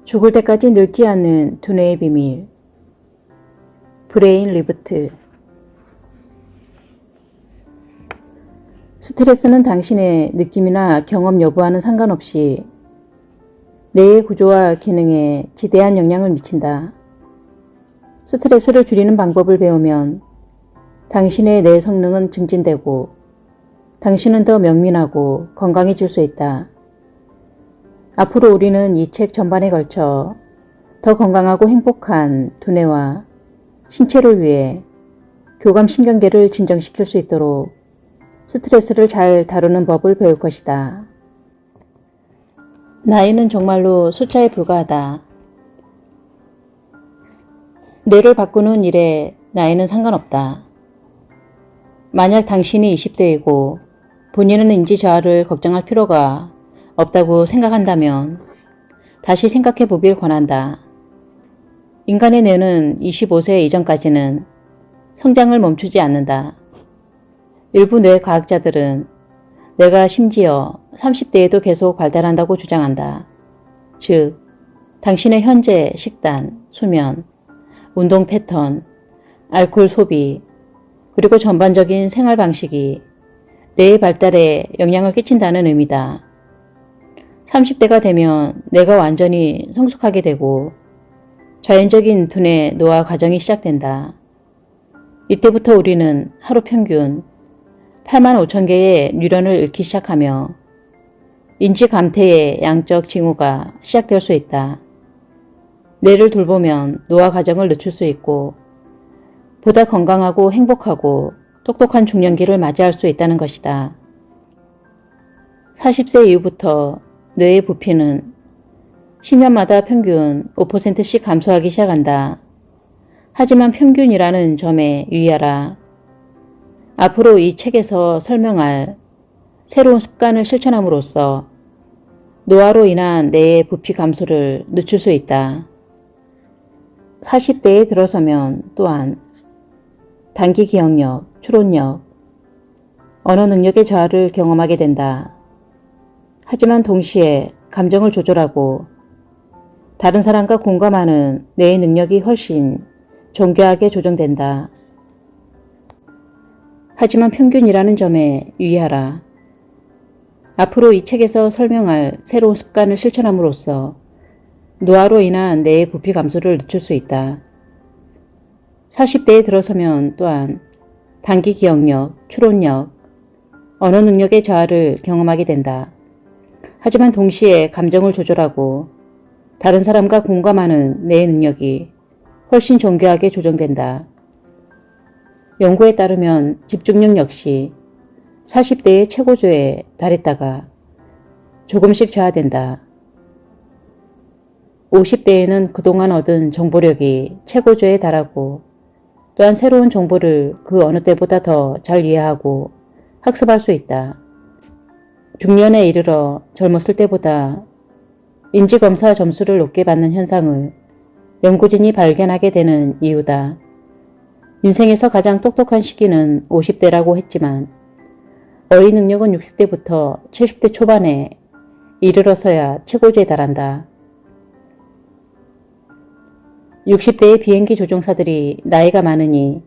죽을 때까지 늙지 않는 두뇌의 비밀. 브레인 리부트. 스트레스는 당신의 느낌이나 경험 여부와는 상관없이 뇌의 구조와 기능에 지대한 영향을 미친다. 스트레스를 줄이는 방법을 배우면 당신의 뇌 성능은 증진되고 당신은 더 명민하고 건강해질 수 있다. 앞으로 우리는 이 책 전반에 걸쳐 더 건강하고 행복한 두뇌와 신체를 위해 교감신경계를 진정시킬 수 있도록 스트레스를 잘 다루는 법을 배울 것이다. 나이는 정말로 숫자에 불과하다. 뇌를 바꾸는 일에 나이는 상관없다. 만약 당신이 20대이고 본인은 인지 저하를 걱정할 필요가 없다고 생각한다면 다시 생각해 보길 권한다. 인간의 뇌는 25세 이전까지는 성장을 멈추지 않는다. 일부 뇌과학자들은 뇌가 심지어 30대에도 계속 발달한다고 주장한다. 즉, 당신의 현재 식단, 수면, 운동 패턴, 알코올 소비, 그리고 전반적인 생활 방식이 뇌의 발달에 영향을 끼친다는 의미다. 30대가 되면 뇌가 완전히 성숙하게 되고 자연적인 두뇌 노화 과정이 시작된다. 이때부터 우리는 하루 평균 8만 5천 개의 뉴런을 잃기 시작하며 인지 감퇴의 양적 징후가 시작될 수 있다. 뇌를 돌보면 노화 과정을 늦출 수 있고 보다 건강하고 행복하고 똑똑한 중년기를 맞이할 수 있다는 것이다. 40세 이후부터 뇌의 부피는 10년마다 평균 5%씩 감소하기 시작한다. 하지만 평균이라는 점에 유의하라. 앞으로 이 책에서 설명할 새로운 습관을 실천함으로써 노화로 인한 뇌의 부피 감소를 늦출 수 있다. 40대에 들어서면 또한 단기 기억력, 추론력, 언어 능력의 저하를 경험하게 된다. 하지만 동시에 감정을 조절하고 다른 사람과 공감하는 뇌의 능력이 훨씬 정교하게 조정된다. 하지만 평균이라는 점에 유의하라. 앞으로 이 책에서 설명할 새로운 습관을 실천함으로써 노화로 인한 뇌의 부피 감소를 늦출 수 있다. 40대에 들어서면 또한 단기 기억력, 추론력, 언어 능력의 저하를 경험하게 된다. 하지만 동시에 감정을 조절하고 다른 사람과 공감하는 뇌의 능력이 훨씬 정교하게 조정된다. 연구에 따르면 집중력 역시 40대의 최고조에 달했다가 조금씩 저하된다. 50대에는 그동안 얻은 정보력이 최고조에 달하고 또한 새로운 정보를 그 어느 때보다 더 잘 이해하고 학습할 수 있다. 중년에 이르러 젊었을 때보다 인지검사 점수를 높게 받는 현상을 연구진이 발견하게 되는 이유다. 인생에서 가장 똑똑한 시기는 50대라고 했지만 어휘 능력은 60대부터 70대 초반에 이르러서야 최고조에 달한다. 60대의 비행기 조종사들이 나이가 많으니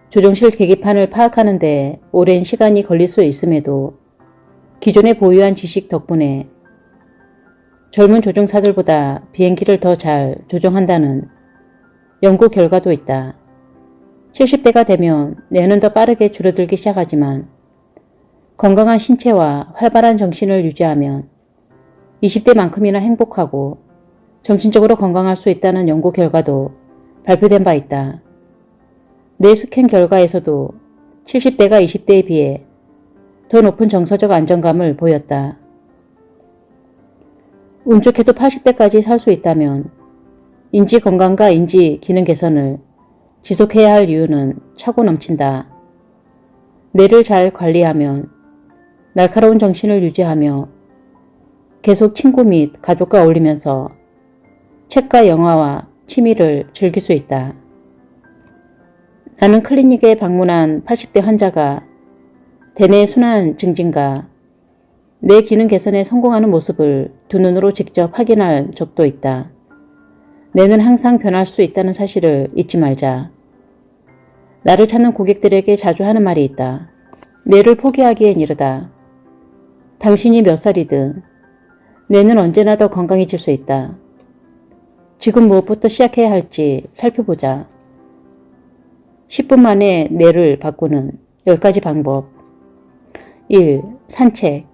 조종실 계기판을 파악하는 데 오랜 시간이 걸릴 수 있음에도 기존에 보유한 지식 덕분에 젊은 조종사들보다 비행기를 더 잘 조종한다는 연구 결과도 있다. 70대가 되면 뇌는 더 빠르게 줄어들기 시작하지만 건강한 신체와 활발한 정신을 유지하면 20대만큼이나 행복하고 정신적으로 건강할 수 있다는 연구 결과도 발표된 바 있다. 뇌 스캔 결과에서도 70대가 20대에 비해 더 높은 정서적 안정감을 보였다. 운 좋게도 80대까지 살 수 있다면 인지 건강과 인지 기능 개선을 지속해야 할 이유는 차고 넘친다. 뇌를 잘 관리하면 날카로운 정신을 유지하며 계속 친구 및 가족과 어울리면서 책과 영화와 취미를 즐길 수 있다. 나는 클리닉에 방문한 80대 환자가 대뇌 순환 증진과 뇌 기능 개선에 성공하는 모습을 두 눈으로 직접 확인할 적도 있다. 뇌는 항상 변할 수 있다는 사실을 잊지 말자. 나를 찾는 고객들에게 자주 하는 말이 있다. 뇌를 포기하기엔 이르다. 당신이 몇 살이든 뇌는 언제나 더 건강해질 수 있다. 지금 무엇부터 시작해야 할지 살펴보자. 10분 만에 뇌를 바꾸는 10가지 방법. 1. 산책.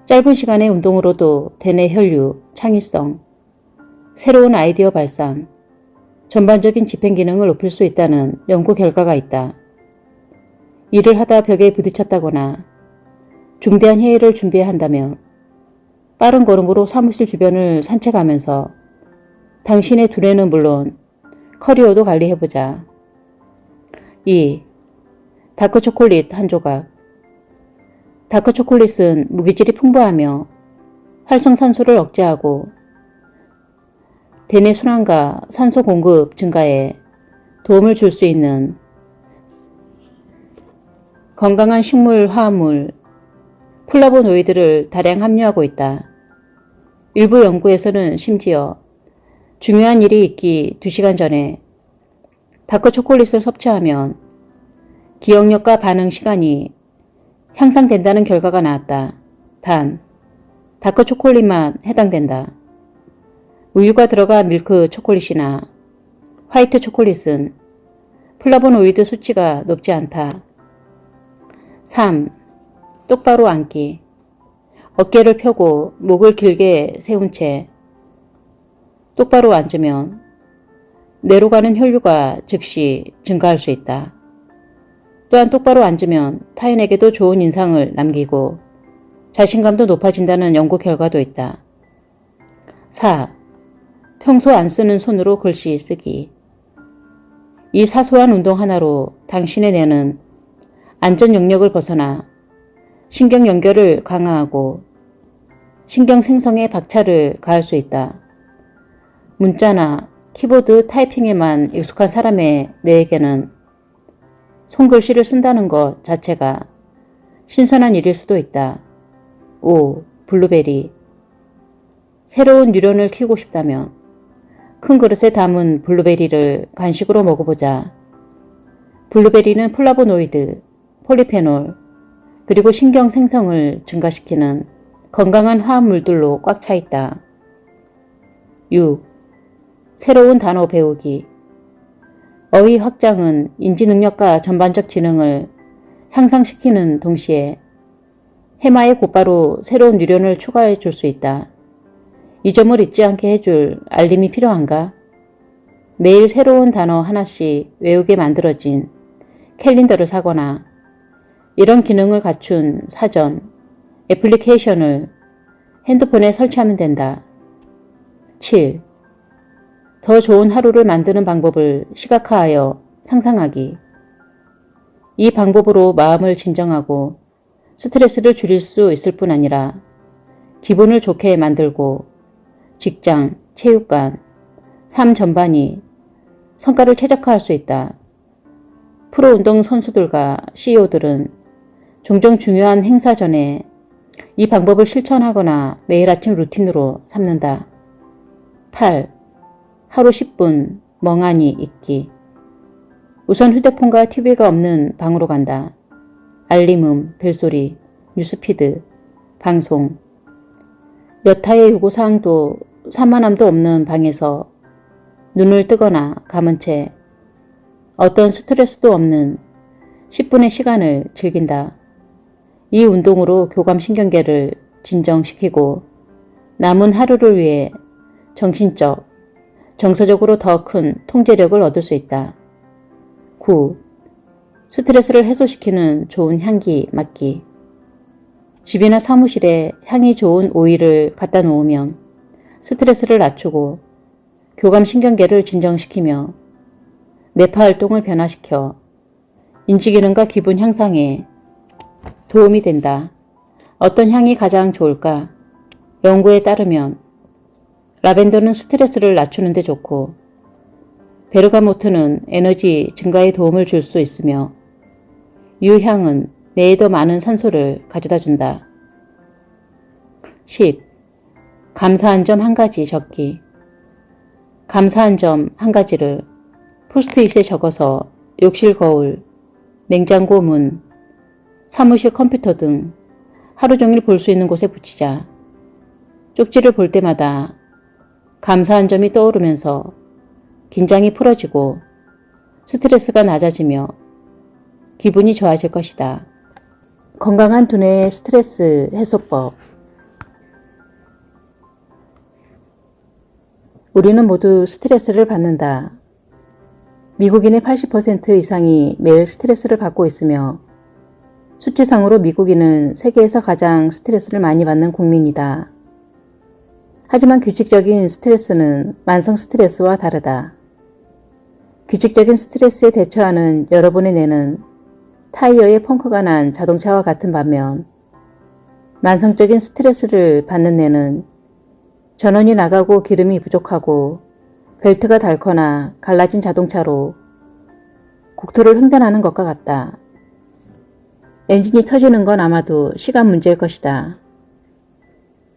짧은 시간의 운동으로도 대뇌 혈류, 창의성, 새로운 아이디어 발상, 전반적인 집행 기능을 높일 수 있다는 연구 결과가 있다. 일을 하다 벽에 부딪혔다거나 중대한 회의를 준비해야 한다면 빠른 걸음으로 사무실 주변을 산책하면서 당신의 두뇌는 물론 커리어도 관리해보자. 2. 다크초콜릿 한 조각. 다크초콜릿은 무기질이 풍부하며 활성산소를 억제하고 대뇌 순환과 산소 공급 증가에 도움을 줄 수 있는 건강한 식물 화합물 플라보노이드를 다량 함유하고 있다. 일부 연구에서는 심지어 중요한 일이 있기 2시간 전에 다크초콜릿을 섭취하면 기억력과 반응 시간이 향상된다는 결과가 나왔다. 단, 다크초콜릿만 해당된다. 우유가 들어간 밀크 초콜릿이나 화이트 초콜릿은 플라보노이드 수치가 높지 않다. 3. 똑바로 앉기. 어깨를 펴고 목을 길게 세운 채 똑바로 앉으면 뇌로 가는 혈류가 즉시 증가할 수 있다. 또한 똑바로 앉으면 타인에게도 좋은 인상을 남기고 자신감도 높아진다는 연구 결과도 있다. 4. 평소 안 쓰는 손으로 글씨 쓰기. 이 사소한 운동 하나로 당신의 뇌는 안전 영역을 벗어나 신경 연결을 강화하고 신경 생성에 박차를 가할 수 있다. 문자나 키보드 타이핑에만 익숙한 사람의 뇌에게는 손글씨를 쓴다는 것 자체가 신선한 일일 수도 있다. 5. 블루베리. 새로운 뉴런을 키우고 싶다면 큰 그릇에 담은 블루베리를 간식으로 먹어보자. 블루베리는 플라보노이드, 폴리페놀, 그리고 신경 생성을 증가시키는 건강한 화합물들로 꽉 차 있다. 6. 새로운 단어 배우기. 어휘 확장은 인지 능력과 전반적 지능을 향상시키는 동시에 해마에 곧바로 새로운 뉴런을 추가해 줄 수 있다. 이 점을 잊지 않게 해줄 알림이 필요한가? 매일 새로운 단어 하나씩 외우게 만들어진 캘린더를 사거나 이런 기능을 갖춘 사전, 애플리케이션을 핸드폰에 설치하면 된다. 7. 더 좋은 하루를 만드는 방법을 시각화하여 상상하기. 이 방법으로 마음을 진정하고 스트레스를 줄일 수 있을 뿐 아니라 기분을 좋게 만들고 직장, 체육관, 삶 전반이 성과를 최적화할 수 있다. 프로운동 선수들과 CEO들은 종종 중요한 행사 전에 이 방법을 실천하거나 매일 아침 루틴으로 삼는다. 8. 하루 10분 멍하니 있기. 우선 휴대폰과 TV가 없는 방으로 간다. 알림음, 벨소리, 뉴스피드, 방송, 여타의 요구사항도 산만함도 없는 방에서 눈을 뜨거나 감은 채 어떤 스트레스도 없는 10분의 시간을 즐긴다. 이 운동으로 교감신경계를 진정시키고 남은 하루를 위해 정신적, 정서적으로 더 큰 통제력을 얻을 수 있다. 9. 스트레스를 해소시키는 좋은 향기 맡기. 집이나 사무실에 향이 좋은 오일을 갖다 놓으면 스트레스를 낮추고 교감신경계를 진정시키며 뇌파 활동을 변화시켜 인지기능과 기분 향상에 도움이 된다. 어떤 향이 가장 좋을까? 연구에 따르면 라벤더는 스트레스를 낮추는 데 좋고 베르가모트는 에너지 증가에 도움을 줄 수 있으며 유향은 뇌에 더 많은 산소를 가져다 준다. 10. 감사한 점 한 가지 적기. 감사한 점 한 가지를 포스트잇에 적어서 욕실 거울, 냉장고 문, 사무실 컴퓨터 등 하루 종일 볼 수 있는 곳에 붙이자. 쪽지를 볼 때마다 감사한 점이 떠오르면서 긴장이 풀어지고 스트레스가 낮아지며 기분이 좋아질 것이다. 건강한 두뇌의 스트레스 해소법. 우리는 모두 스트레스를 받는다. 미국인의 80% 이상이 매일 스트레스를 받고 있으며 수치상으로 미국인은 세계에서 가장 스트레스를 많이 받는 국민이다. 하지만 규칙적인 스트레스는 만성 스트레스와 다르다. 규칙적인 스트레스에 대처하는 여러분의 뇌는 타이어에 펑크가 난 자동차와 같은 반면 만성적인 스트레스를 받는 뇌는 전원이 나가고 기름이 부족하고 벨트가 닳거나 갈라진 자동차로 국토를 횡단하는 것과 같다. 엔진이 터지는 건 아마도 시간 문제일 것이다.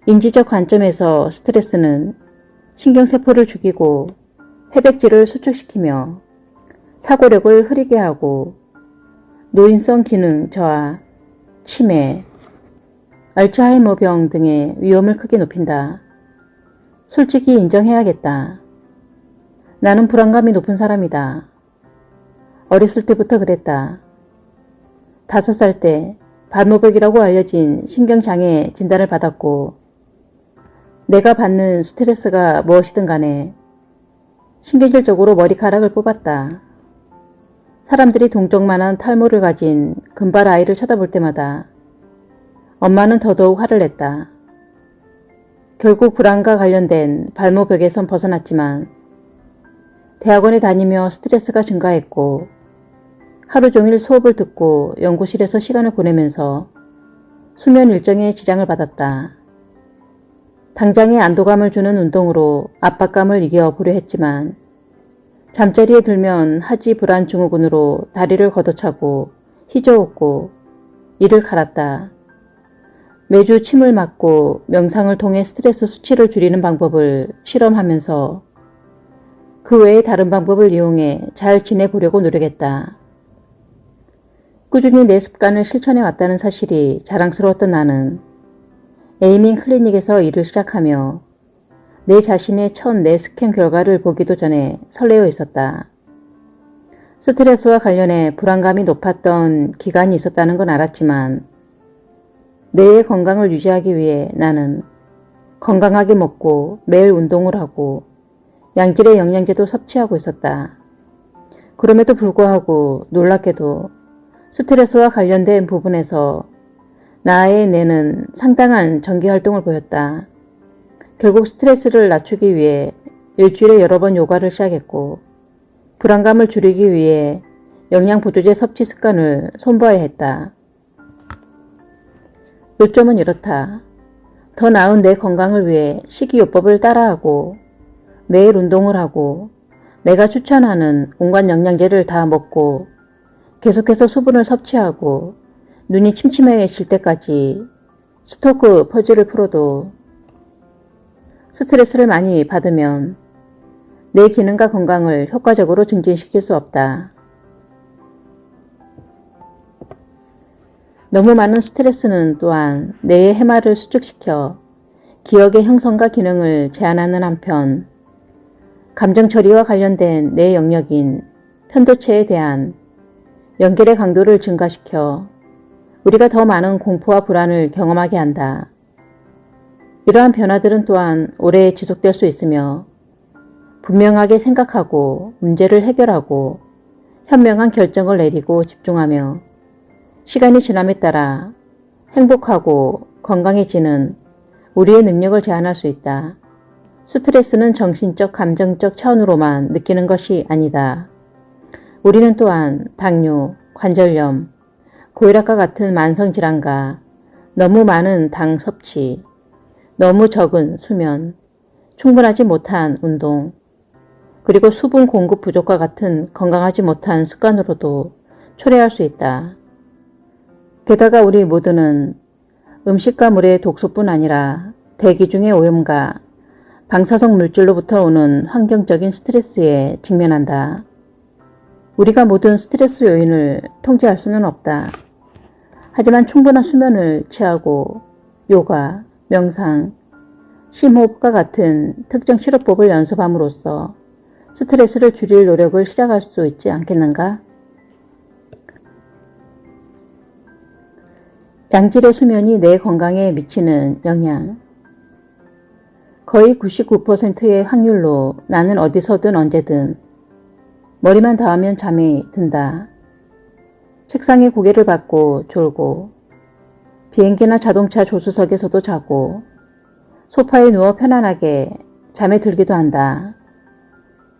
인지적 관점에서 스트레스는 신경세포를 죽이고 회백질을 수축시키며 사고력을 흐리게 하고 노인성 기능 저하, 치매, 알츠하이머병 등의 위험을 크게 높인다. 솔직히 인정해야겠다. 나는 불안감이 높은 사람이다. 어렸을 때부터 그랬다. 5살 때 발모벽이라고 알려진 신경장애 진단을 받았고 내가 받는 스트레스가 무엇이든 간에 신경질적으로 머리카락을 뽑았다. 사람들이 동쪽만한 탈모를 가진 금발 아이를 쳐다볼 때마다 엄마는 더더욱 화를 냈다. 결국 불안과 관련된 발모벽에선 벗어났지만 대학원에 다니며 스트레스가 증가했고 하루 종일 수업을 듣고 연구실에서 시간을 보내면서 수면 일정에 지장을 받았다. 당장의 안도감을 주는 운동으로 압박감을 이겨보려 했지만 잠자리에 들면 하지 불안 증후군으로 다리를 걷어차고 희저었고 이를 갈았다. 매주 침을 맞고 명상을 통해 스트레스 수치를 줄이는 방법을 실험하면서 그 외에 다른 방법을 이용해 잘 지내보려고 노력했다. 꾸준히 내 습관을 실천해 왔다는 사실이 자랑스러웠던 나는 에이밍 클리닉에서 일을 시작하며 내 자신의 첫 뇌 스캔 결과를 보기도 전에 설레어 있었다. 스트레스와 관련해 불안감이 높았던 기간이 있었다는 건 알았지만 뇌의 건강을 유지하기 위해 나는 건강하게 먹고 매일 운동을 하고 양질의 영양제도 섭취하고 있었다. 그럼에도 불구하고 놀랍게도 스트레스와 관련된 부분에서 나의 뇌는 상당한 전기활동을 보였다. 결국 스트레스를 낮추기 위해 일주일에 여러 번 요가를 시작했고 불안감을 줄이기 위해 영양보조제 섭취 습관을 손봐야 했다. 요점은 이렇다. 더 나은 내 건강을 위해 식이요법을 따라하고 매일 운동을 하고 내가 추천하는 온갖 영양제를 다 먹고 계속해서 수분을 섭취하고 눈이 침침해질 때까지 스토크 퍼즐을 풀어도 스트레스를 많이 받으면 내 기능과 건강을 효과적으로 증진시킬 수 없다. 너무 많은 스트레스는 또한 뇌의 해마를 수축시켜 기억의 형성과 기능을 제한하는 한편 감정 처리와 관련된 뇌 영역인 편도체에 대한 연결의 강도를 증가시켜 우리가 더 많은 공포와 불안을 경험하게 한다. 이러한 변화들은 또한 오래 지속될 수 있으며 분명하게 생각하고 문제를 해결하고 현명한 결정을 내리고 집중하며 시간이 지남에 따라 행복하고 건강해지는 우리의 능력을 제한할 수 있다. 스트레스는 정신적, 감정적 차원으로만 느끼는 것이 아니다. 우리는 또한 당뇨, 관절염, 고혈압과 같은 만성질환과 너무 많은 당 섭취, 너무 적은 수면, 충분하지 못한 운동, 그리고 수분 공급 부족과 같은 건강하지 못한 습관으로도 초래할 수 있다. 게다가 우리 모두는 음식과 물의 독소뿐 아니라 대기 중의 오염과 방사성 물질로부터 오는 환경적인 스트레스에 직면한다. 우리가 모든 스트레스 요인을 통제할 수는 없다. 하지만 충분한 수면을 취하고 요가, 명상, 심호흡과 같은 특정 치료법을 연습함으로써 스트레스를 줄일 노력을 시작할 수 있지 않겠는가? 양질의 수면이 내 건강에 미치는 영향. 거의 99%의 확률로 나는 어디서든 언제든 머리만 닿으면 잠이 든다. 책상에 고개를 받고 졸고, 비행기나 자동차 조수석에서도 자고, 소파에 누워 편안하게 잠에 들기도 한다.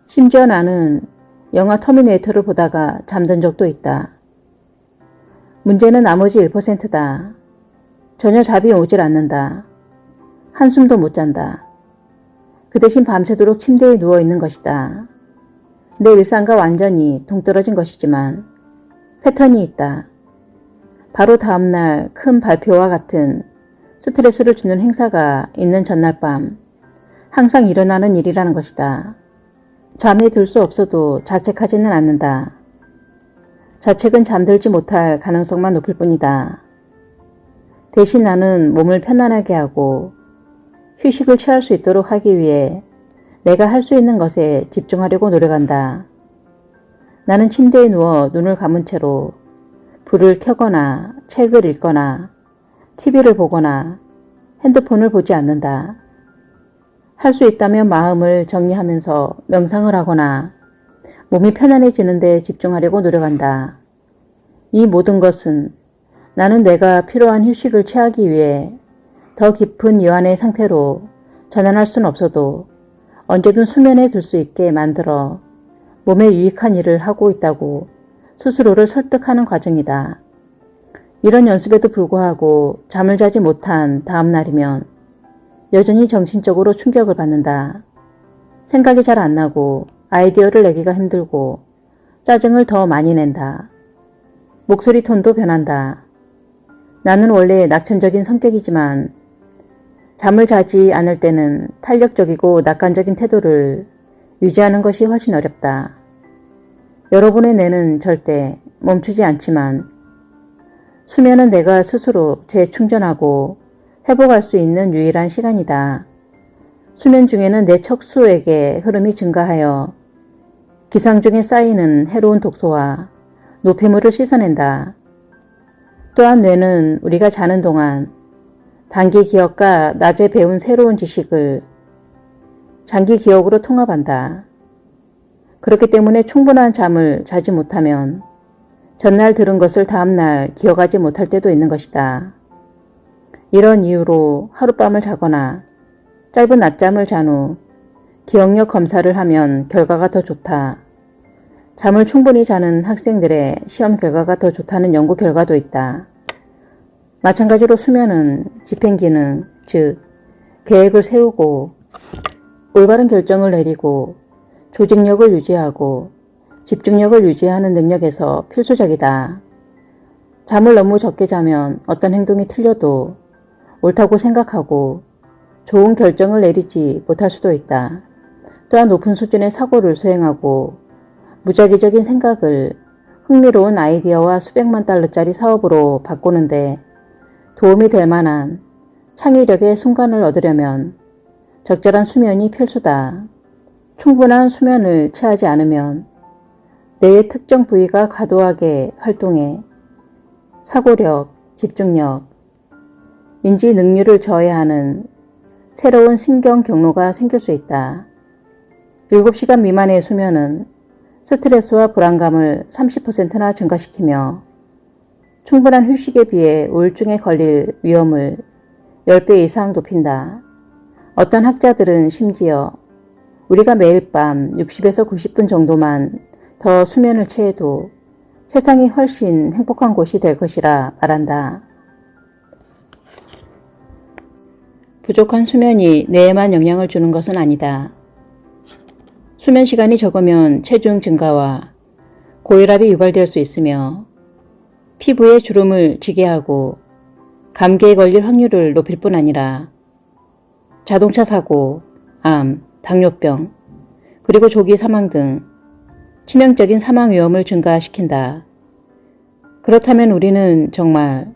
심지어 나는 영화 터미네이터를 보다가 잠든 적도 있다. 문제는 나머지 1%다. 전혀 잠이 오질 않는다. 한숨도 못 잔다. 그 대신 밤새도록 침대에 누워있는 것이다. 내 일상과 완전히 동떨어진 것이지만 패턴이 있다. 바로 다음날 큰 발표와 같은 스트레스를 주는 행사가 있는 전날 밤 항상 일어나는 일이라는 것이다. 잠에 들 수 없어도 자책하지는 않는다. 자책은 잠들지 못할 가능성만 높일 뿐이다. 대신 나는 몸을 편안하게 하고 휴식을 취할 수 있도록 하기 위해 내가 할 수 있는 것에 집중하려고 노력한다. 나는 침대에 누워 눈을 감은 채로 불을 켜거나 책을 읽거나 TV를 보거나 핸드폰을 보지 않는다. 할 수 있다면 마음을 정리하면서 명상을 하거나 몸이 편안해지는 데 집중하려고 노력한다. 이 모든 것은 나는 뇌가 필요한 휴식을 취하기 위해 더 깊은 이완의 상태로 전환할 수는 없어도 언제든 수면에 들 수 있게 만들어 몸에 유익한 일을 하고 있다고 스스로를 설득하는 과정이다. 이런 연습에도 불구하고 잠을 자지 못한 다음 날이면 여전히 정신적으로 충격을 받는다. 생각이 잘 안 나고 아이디어를 내기가 힘들고 짜증을 더 많이 낸다. 목소리 톤도 변한다. 나는 원래 낙천적인 성격이지만 잠을 자지 않을 때는 탄력적이고 낙관적인 태도를 유지하는 것이 훨씬 어렵다. 여러분의 뇌는 절대 멈추지 않지만 수면은 내가 스스로 재충전하고 회복할 수 있는 유일한 시간이다. 수면 중에는 내 척수액의 흐름이 증가하여 기상 중에 쌓이는 해로운 독소와 노폐물을 씻어낸다. 또한 뇌는 우리가 자는 동안 단기 기억과 낮에 배운 새로운 지식을 장기 기억으로 통합한다. 그렇기 때문에 충분한 잠을 자지 못하면 전날 들은 것을 다음날 기억하지 못할 때도 있는 것이다. 이런 이유로 하룻밤을 자거나 짧은 낮잠을 잔 후 기억력 검사를 하면 결과가 더 좋다. 잠을 충분히 자는 학생들의 시험 결과가 더 좋다는 연구 결과도 있다. 마찬가지로 수면은 집행기능, 즉 계획을 세우고 올바른 결정을 내리고 조직력을 유지하고 집중력을 유지하는 능력에서 필수적이다. 잠을 너무 적게 자면 어떤 행동이 틀려도 옳다고 생각하고 좋은 결정을 내리지 못할 수도 있다. 또한 높은 수준의 사고를 수행하고 무작위적인 생각을 흥미로운 아이디어와 수백만 달러짜리 사업으로 바꾸는데 도움이 될 만한 창의력의 순간을 얻으려면 적절한 수면이 필수다. 충분한 수면을 취하지 않으면 뇌의 특정 부위가 과도하게 활동해 사고력, 집중력, 인지 능률을 저해하는 새로운 신경 경로가 생길 수 있다. 7시간 미만의 수면은 스트레스와 불안감을 30%나 증가시키며 충분한 휴식에 비해 우울증에 걸릴 위험을 10배 이상 높인다. 어떤 학자들은 심지어 우리가 매일 밤 60에서 90분 정도만 더 수면을 취해도 세상이 훨씬 행복한 곳이 될 것이라 말한다. 부족한 수면이 뇌에만 영향을 주는 것은 아니다. 수면 시간이 적으면 체중 증가와 고혈압이 유발될 수 있으며 피부에 주름을 지게 하고 감기에 걸릴 확률을 높일 뿐 아니라 자동차 사고, 암, 당뇨병, 그리고 조기 사망 등 치명적인 사망 위험을 증가시킨다. 그렇다면 우리는 정말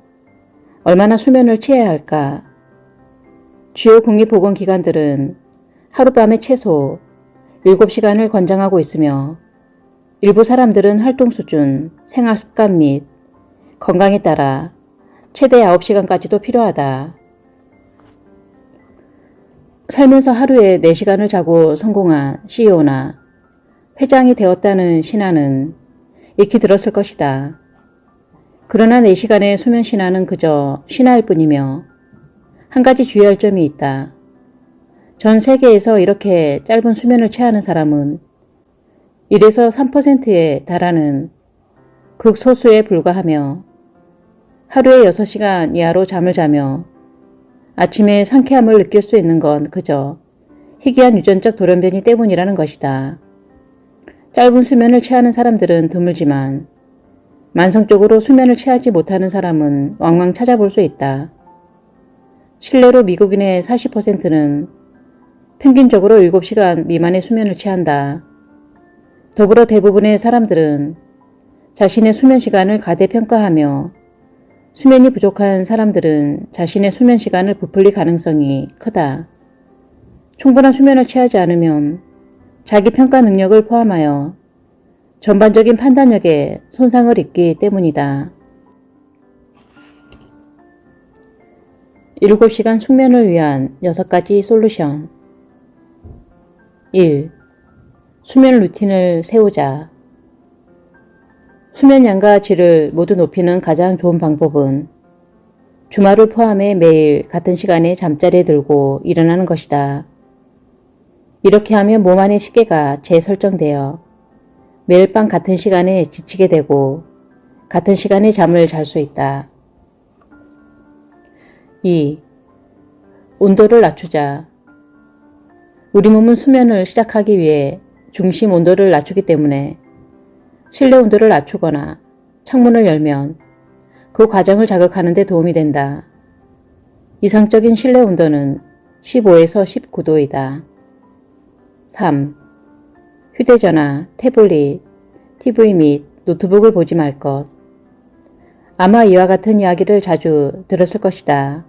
얼마나 수면을 취해야 할까? 주요 국립보건기관들은 하룻밤에 최소 7시간을 권장하고 있으며 일부 사람들은 활동 수준, 생활 습관 및 건강에 따라 최대 9시간까지도 필요하다. 살면서 하루에 4시간을 자고 성공한 CEO나 회장이 되었다는 신화는 익히 들었을 것이다. 그러나 4시간의 수면 신화는 그저 신화일 뿐이며 한 가지 주의할 점이 있다. 전 세계에서 이렇게 짧은 수면을 취하는 사람은 1에서 3%에 달하는 극소수에 불과하며 하루에 6시간 이하로 잠을 자며 아침에 상쾌함을 느낄 수 있는 건 그저 희귀한 유전적 돌연변이 때문이라는 것이다. 짧은 수면을 취하는 사람들은 드물지만 만성적으로 수면을 취하지 못하는 사람은 왕왕 찾아볼 수 있다. 실례로 미국인의 40%는 평균적으로 7시간 미만의 수면을 취한다. 더불어 대부분의 사람들은 자신의 수면 시간을 가대평가하며 수면이 부족한 사람들은 자신의 수면 시간을 부풀릴 가능성이 크다. 충분한 수면을 취하지 않으면 자기 평가 능력을 포함하여 전반적인 판단력에 손상을 입기 때문이다. 7시간 숙면을 위한 6가지 솔루션. 1. 수면 루틴을 세우자. 수면 양과 질을 모두 높이는 가장 좋은 방법은 주말을 포함해 매일 같은 시간에 잠자리에 들고 일어나는 것이다. 이렇게 하면 몸 안의 시계가 재설정되어 매일 밤 같은 시간에 지치게 되고 같은 시간에 잠을 잘 수 있다. 2. 온도를 낮추자. 우리 몸은 수면을 시작하기 위해 중심 온도를 낮추기 때문에 실내 온도를 낮추거나 창문을 열면 그 과정을 자극하는 데 도움이 된다. 이상적인 실내 온도는 15에서 19도이다. 3. 휴대전화, 태블릿, TV 및 노트북을 보지 말 것. 아마 이와 같은 이야기를 자주 들었을 것이다.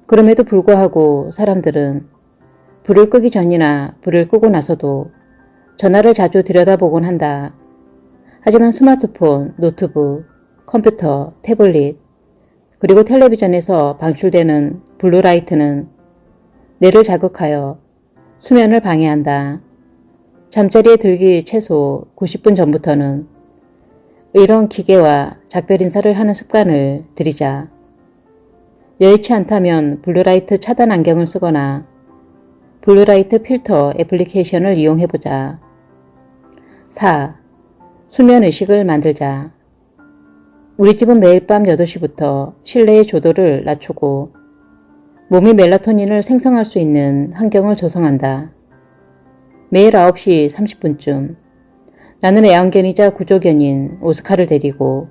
그럼에도 불구하고 사람들은 불을 끄기 전이나 불을 끄고 나서도 전화를 자주 들여다보곤 한다. 하지만 스마트폰, 노트북, 컴퓨터, 태블릿, 그리고 텔레비전에서 방출되는 블루라이트는 뇌를 자극하여 수면을 방해한다. 잠자리에 들기 최소 90분 전부터는 이런 기계와 작별 인사를 하는 습관을 들이자. 여의치 않다면 블루라이트 차단 안경을 쓰거나 블루라이트 필터 애플리케이션을 이용해보자. 4. 수면 의식을 만들자. 우리 집은 매일 밤 8시부터 실내의 조도를 낮추고 몸이 멜라토닌을 생성할 수 있는 환경을 조성한다. 매일 9시 30분쯤 나는 애완견이자 구조견인 오스카를 데리고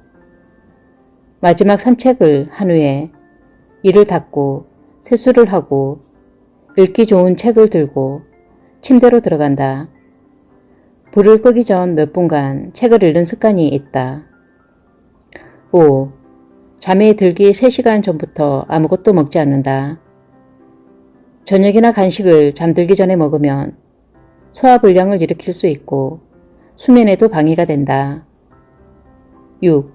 마지막 산책을 한 후에 이를 닫고 세수를 하고 읽기 좋은 책을 들고 침대로 들어간다. 불을 끄기 전 몇 분간 책을 읽는 습관이 있다. 5. 잠에 들기 3시간 전부터 아무것도 먹지 않는다. 저녁이나 간식을 잠들기 전에 먹으면 소화불량을 일으킬 수 있고 수면에도 방해가 된다. 6.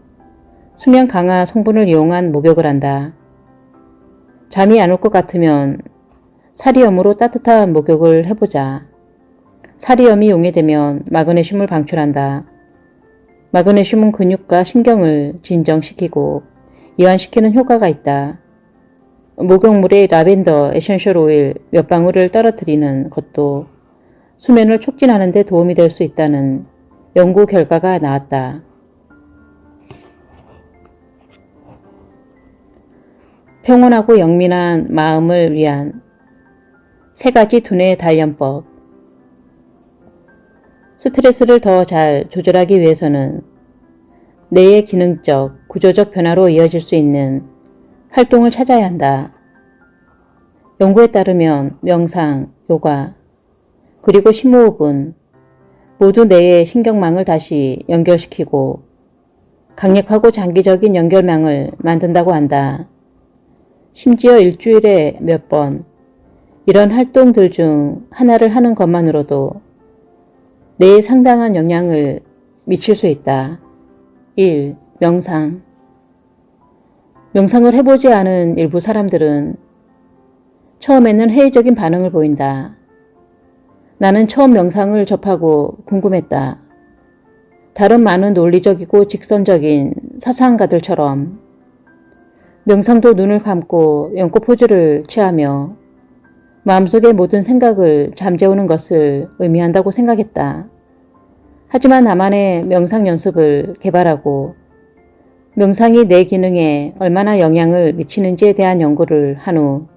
수면 강화 성분을 이용한 목욕을 한다. 잠이 안 올 것 같으면 사리염으로 따뜻한 목욕을 해보자. 사리염이 용해되면 마그네슘을 방출한다. 마그네슘은 근육과 신경을 진정시키고 이완시키는 효과가 있다. 목욕물에 라벤더 에센셜 오일 몇 방울을 떨어뜨리는 것도 수면을 촉진하는 데 도움이 될 수 있다는 연구 결과가 나왔다. 평온하고 영민한 마음을 위한 3가지 두뇌 단련법. 스트레스를 더 잘 조절하기 위해서는 뇌의 기능적, 구조적 변화로 이어질 수 있는 활동을 찾아야 한다. 연구에 따르면 명상, 요가, 그리고 심호흡은 모두 뇌의 신경망을 다시 연결시키고 강력하고 장기적인 연결망을 만든다고 한다. 심지어 일주일에 몇 번 이런 활동들 중 하나를 하는 것만으로도 뇌에 상당한 영향을 미칠 수 있다. 1. 명상. 명상을 해보지 않은 일부 사람들은 처음에는 회의적인 반응을 보인다. 나는 처음 명상을 접하고 궁금했다. 다른 많은 논리적이고 직선적인 사상가들처럼 명상도 눈을 감고 연꽃 포즈를 취하며 마음속의 모든 생각을 잠재우는 것을 의미한다고 생각했다. 하지만 나만의 명상 연습을 개발하고 명상이 내 기능에 얼마나 영향을 미치는지에 대한 연구를 한 후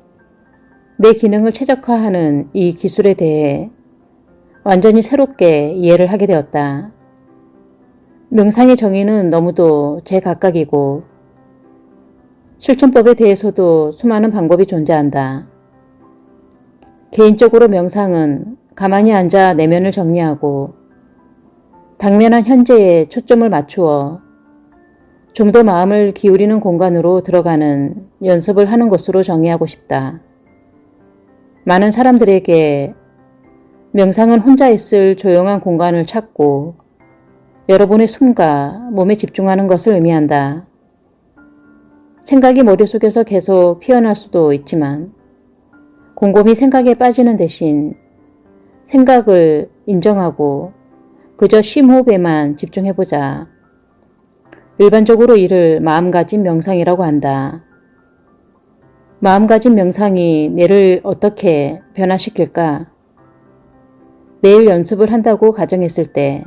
내 기능을 최적화하는 이 기술에 대해 완전히 새롭게 이해를 하게 되었다. 명상의 정의는 너무도 제각각이고 실천법에 대해서도 수많은 방법이 존재한다. 개인적으로 명상은 가만히 앉아 내면을 정리하고 당면한 현재에 초점을 맞추어 좀 더 마음을 기울이는 공간으로 들어가는 연습을 하는 것으로 정의하고 싶다. 많은 사람들에게 명상은 혼자 있을 조용한 공간을 찾고 여러분의 숨과 몸에 집중하는 것을 의미한다. 생각이 머릿속에서 계속 피어날 수도 있지만 곰곰이 생각에 빠지는 대신 생각을 인정하고 그저 심호흡에만 집중해보자. 일반적으로 이를 마음가짐 명상이라고 한다. 마음가짐 명상이 뇌를 어떻게 변화시킬까? 매일 연습을 한다고 가정했을 때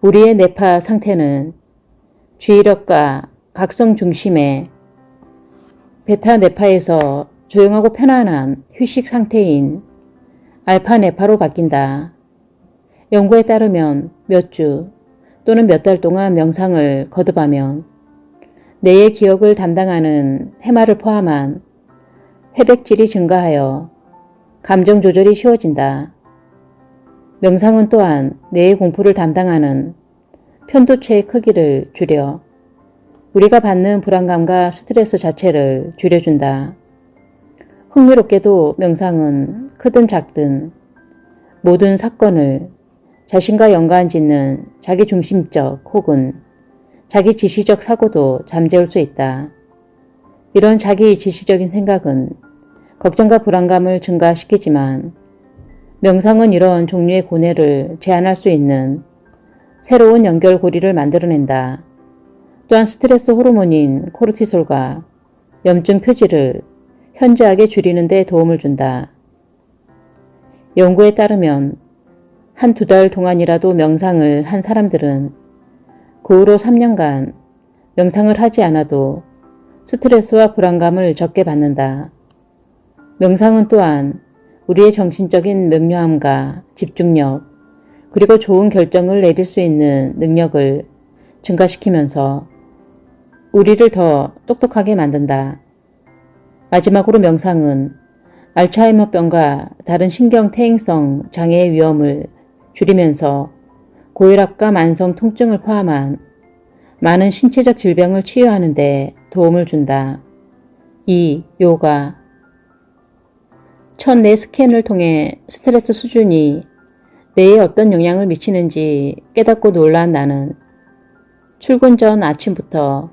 우리의 뇌파 상태는 주의력과 각성 중심의 베타 뇌파에서 조용하고 편안한 휴식 상태인 알파 뇌파로 바뀐다. 연구에 따르면 몇 주 또는 몇 달 동안 명상을 거듭하면 뇌의 기억을 담당하는 해마를 포함한 회백질이 증가하여 감정 조절이 쉬워진다. 명상은 또한 뇌의 공포를 담당하는 편도체의 크기를 줄여 우리가 받는 불안감과 스트레스 자체를 줄여준다. 흥미롭게도 명상은 크든 작든 모든 사건을 자신과 연관짓는 자기중심적 혹은 자기지시적 사고도 잠재울 수 있다. 이런 자기지시적인 생각은 걱정과 불안감을 증가시키지만 명상은 이런 종류의 고뇌를 제한할 수 있는 새로운 연결고리를 만들어낸다. 또한 스트레스 호르몬인 코르티솔과 염증 표지를 현저하게 줄이는 데 도움을 준다. 연구에 따르면 한두 달 동안이라도 명상을 한 사람들은 그 후로 3년간 명상을 하지 않아도 스트레스와 불안감을 적게 받는다. 명상은 또한 우리의 정신적인 명료함과 집중력, 그리고 좋은 결정을 내릴 수 있는 능력을 증가시키면서 우리를 더 똑똑하게 만든다. 마지막으로 명상은 알츠하이머병과 다른 신경퇴행성 장애의 위험을 줄이면서 고혈압과 만성 통증을 포함한 많은 신체적 질병을 치유하는 데 도움을 준다. 2. 요가. 첫 뇌 스캔을 통해 스트레스 수준이 뇌에 어떤 영향을 미치는지 깨닫고 놀란 나는 출근 전 아침부터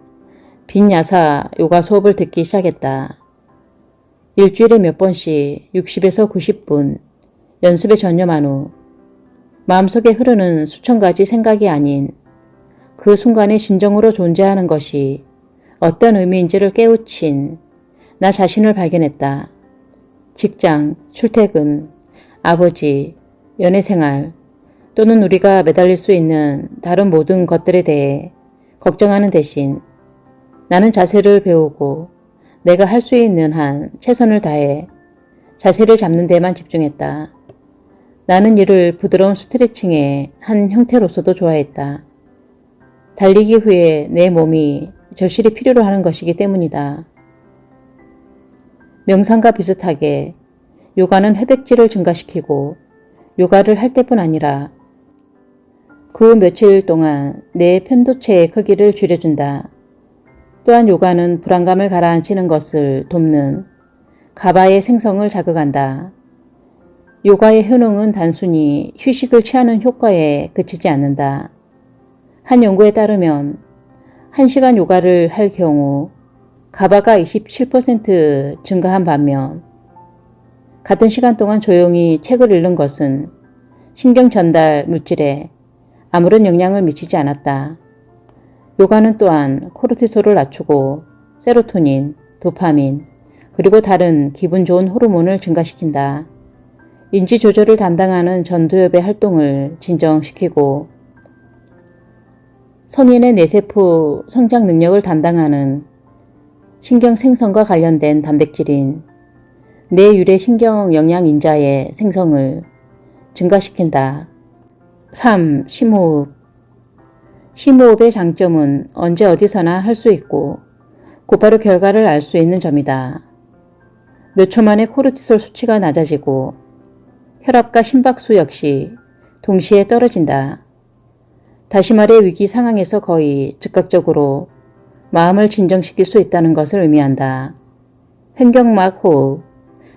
빈야사 요가 수업을 듣기 시작했다. 일주일에 몇 번씩 60에서 90분 연습에 전념한 후 마음속에 흐르는 수천 가지 생각이 아닌 그 순간에 진정으로 존재하는 것이 어떤 의미인지를 깨우친 나 자신을 발견했다. 직장, 출퇴근, 아버지, 연애생활 또는 우리가 매달릴 수 있는 다른 모든 것들에 대해 걱정하는 대신 나는 자세를 배우고 내가 할 수 있는 한 최선을 다해 자세를 잡는 데만 집중했다. 나는 이를 부드러운 스트레칭의 한 형태로서도 좋아했다. 달리기 후에 내 몸이 절실히 필요로 하는 것이기 때문이다. 명상과 비슷하게 요가는 회백질을 증가시키고 요가를 할 때뿐 아니라 그 며칠 동안 내 편도체의 크기를 줄여준다. 또한 요가는 불안감을 가라앉히는 것을 돕는 가바의 생성을 자극한다. 요가의 효능은 단순히 휴식을 취하는 효과에 그치지 않는다. 한 연구에 따르면 1시간 요가를 할 경우 가바가 27% 증가한 반면 같은 시간 동안 조용히 책을 읽는 것은 신경 전달 물질에 아무런 영향을 미치지 않았다. 요가는 또한 코르티솔을 낮추고 세로토닌, 도파민, 그리고 다른 기분 좋은 호르몬을 증가시킨다. 인지 조절을 담당하는 전두엽의 활동을 진정시키고 성인의 뇌세포 성장 능력을 담당하는 신경 생성과 관련된 단백질인 뇌유래 신경 영양인자의 생성을 증가시킨다. 3. 심호흡. 심호흡의 장점은 언제 어디서나 할 수 있고 곧바로 결과를 알 수 있는 점이다. 몇 초 만에 코르티솔 수치가 낮아지고 혈압과 심박수 역시 동시에 떨어진다. 다시 말해 위기 상황에서 거의 즉각적으로 마음을 진정시킬 수 있다는 것을 의미한다. 횡격막 호흡,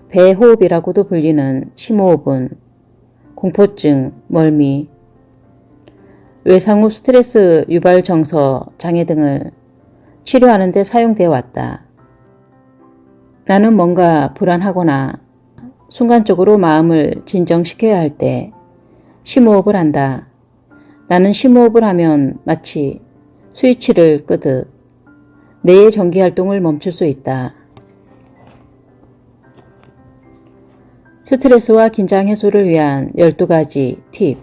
배호흡이라고도 불리는 심호흡은 공포증, 멀미, 외상 후 스트레스 유발 정서 장애 등을 치료하는 데 사용되어 왔다. 나는 뭔가 불안하거나 순간적으로 마음을 진정시켜야 할 때 심호흡을 한다. 나는 심호흡을 하면 마치 스위치를 끄듯 뇌의 전기활동을 멈출 수 있다. 스트레스와 긴장 해소를 위한 12가지 팁.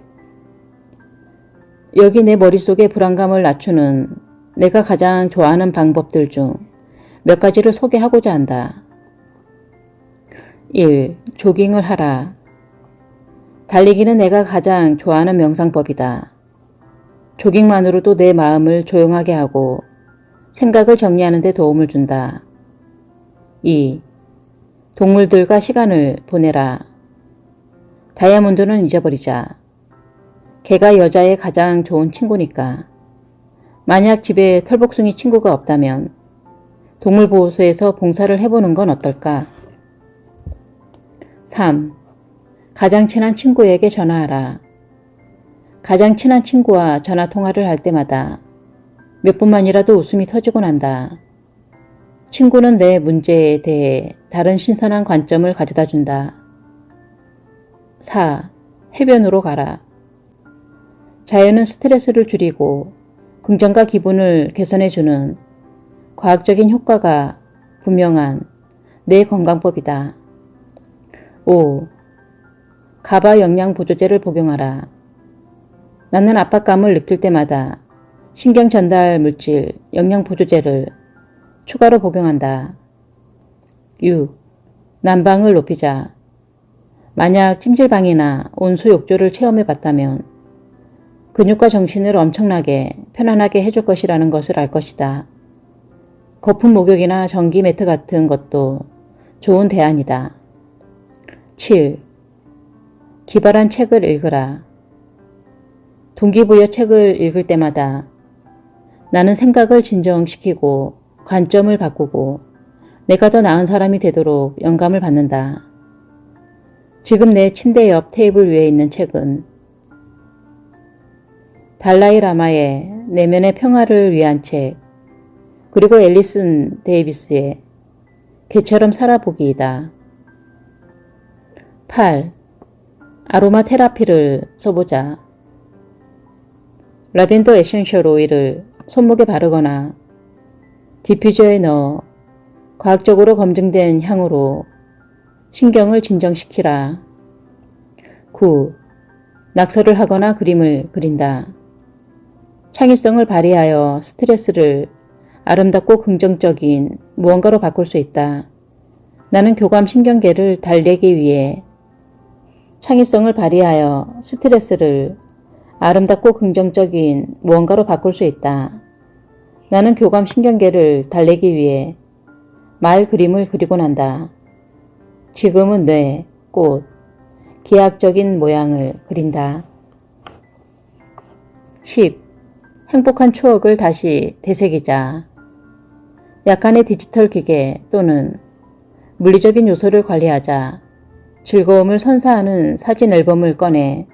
여기 내 머릿속의 불안감을 낮추는 내가 가장 좋아하는 방법들 중 몇 가지를 소개하고자 한다. 1. 조깅을 하라. 달리기는 내가 가장 좋아하는 명상법이다. 조깅만으로도 내 마음을 조용하게 하고 생각을 정리하는 데 도움을 준다. 2. 동물들과 시간을 보내라. 다이아몬드는 잊어버리자. 개가 여자의 가장 좋은 친구니까. 만약 집에 털복숭이 친구가 없다면 동물보호소에서 봉사를 해보는 건 어떨까? 3. 가장 친한 친구에게 전화하라. 가장 친한 친구와 전화통화를 할 때마다 몇 분만이라도 웃음이 터지곤 한다. 친구는 내 문제에 대해 다른 신선한 관점을 가져다 준다. 4. 해변으로 가라. 자연은 스트레스를 줄이고 긍정과 기분을 개선해주는 과학적인 효과가 분명한 뇌 건강법이다. 5. 가바 영양보조제를 복용하라. 나는 압박감을 느낄 때마다 신경 전달 물질 영양보조제를 추가로 복용한다. 6. 난방을 높이자. 만약 찜질방이나 온수 욕조를 체험해 봤다면 근육과 정신을 엄청나게 편안하게 해줄 것이라는 것을 알 것이다. 거품 목욕이나 전기 매트 같은 것도 좋은 대안이다. 7. 기발한 책을 읽으라. 동기부여 책을 읽을 때마다 나는 생각을 진정시키고 관점을 바꾸고 내가 더 나은 사람이 되도록 영감을 받는다. 지금 내 침대 옆 테이블 위에 있는 책은 달라이 라마의 내면의 평화를 위한 책, 그리고 앨리슨 데이비스의 개처럼 살아보기이다. 8. 아로마 테라피를 써보자. 라벤더 에센셜 오일을 손목에 바르거나 디퓨저에 넣어 과학적으로 검증된 향으로 신경을 진정시키라. 9. 낙서를 하거나 그림을 그린다. 창의성을 발휘하여 스트레스를 아름답고 긍정적인 무언가로 바꿀 수 있다. 나는 교감 신경계를 달래기 위해 창의성을 발휘하여 스트레스를 아름답고 긍정적인 무언가로 바꿀 수 있다. 나는 교감 신경계를 달래기 위해 말 그림을 그리곤 한다. 지금은 뇌, 꽃, 기하학적인 모양을 그린다. 10. 행복한 추억을 다시 되새기자. 약간의 디지털 기계 또는 물리적인 요소를 관리하자. 즐거움을 선사하는 사진 앨범을 꺼내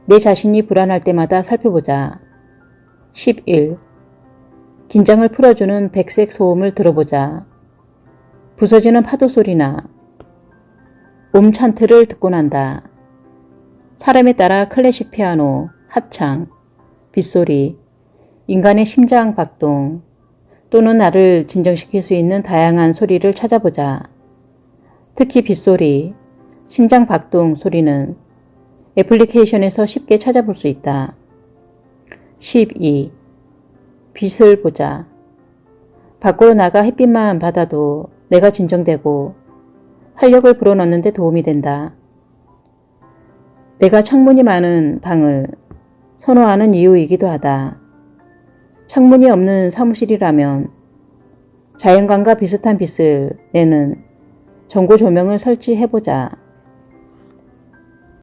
내 자신이 불안할 때마다 살펴보자. 11. 긴장을 풀어주는 백색 소음을 들어보자. 부서지는 파도 소리나 찬트를 듣고 난다. 사람에 따라 클래식 피아노, 합창, 빗소리, 인간의 심장 박동 또는 나를 진정시킬 수 있는 다양한 소리를 찾아보자. 특히 빗소리, 심장 박동 소리는 애플리케이션에서 쉽게 찾아볼 수 있다. 12. 빛을 보자. 밖으로 나가 햇빛만 받아도 내가 진정되고 활력을 불어넣는 데 도움이 된다. 내가 창문이 많은 방을 선호하는 이유이기도 하다. 창문이 없는 사무실이라면 자연광과 비슷한 빛을 내는 전구 조명을 설치해보자.